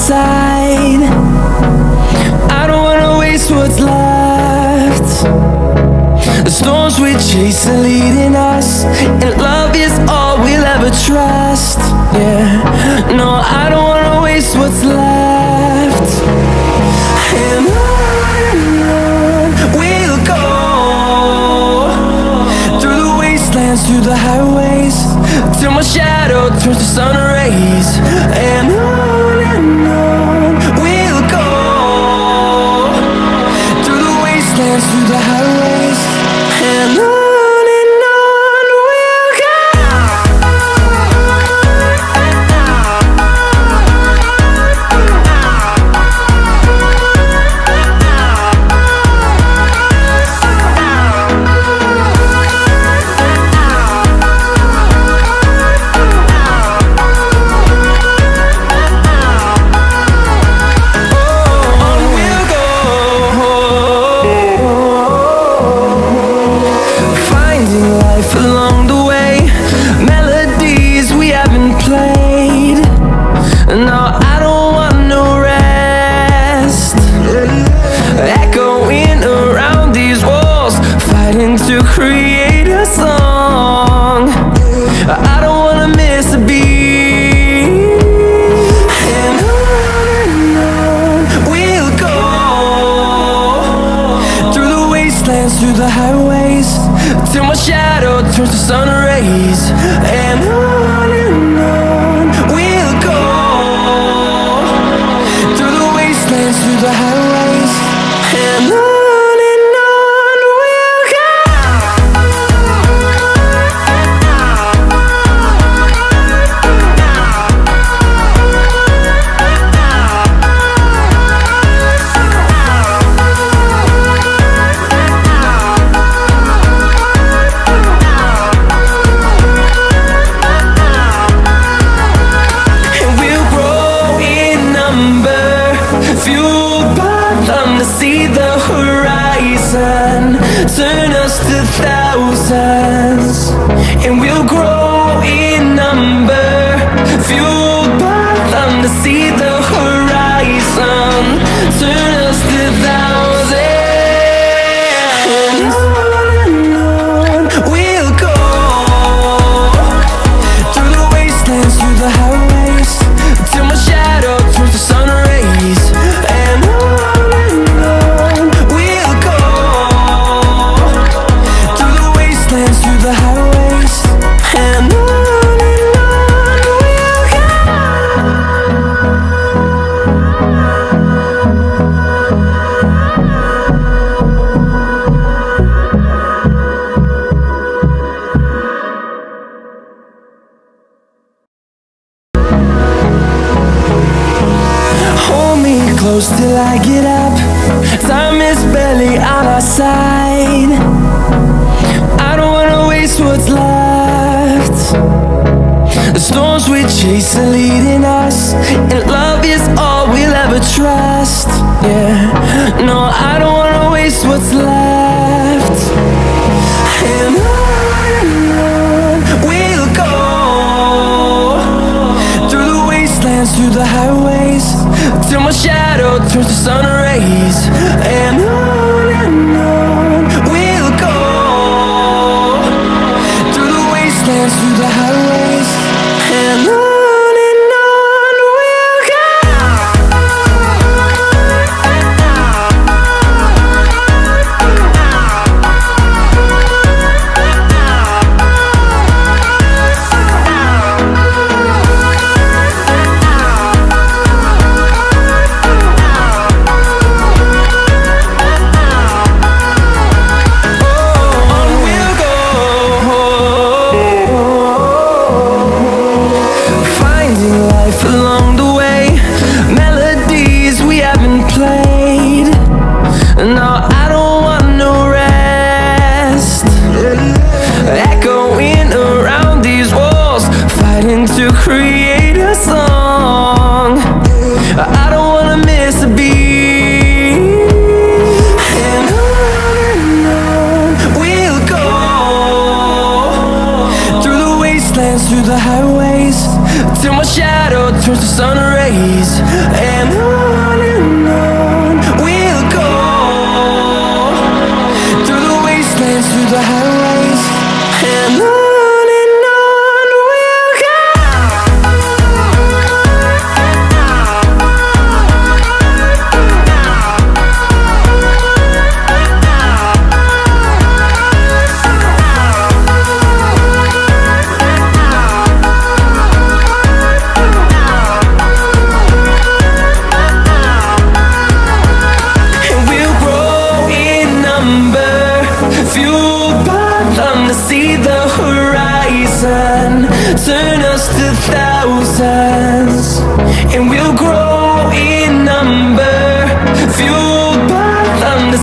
side. I don't wanna waste what's left. The storms we chase are leading us, and love is all we'll ever trust. Yeah, no, I don't wanna waste what's left. And on we'll go, through the wastelands, through the highways, till my shadow turns to sun rays. And on we'll go, through the wastelands, through the highways, and on we'll go. Along the way, melodies we haven't played. No, I don't want no rest. Echoing around these walls, fighting to create a song. I don't wanna miss a beat. And on we'll go, through the wastelands, through the highways, till my shadow turns to sun rays. And on we'll go, through the wastelands, through the highways, and on we'll go. Fueled by them to see the horizon, turn us to thousands, and we'll grow in number. Fueled by them to see the horizon, turn us to thousands, and on we'll go, through the wastelands, through the highways, till my shadow turns to sun rays. And on we'll go, through the wastelands, through the highways, and on we'll go. Hold me close till I get up. Time is barely on our side. I don't wanna waste what's left. The storms we chase are leading us, and love is all we'll ever trust. Yeah, no, I don't wanna waste what's left. And on we'll go, through the wastelands, through the highways, till my shadow turns to sun rays. And on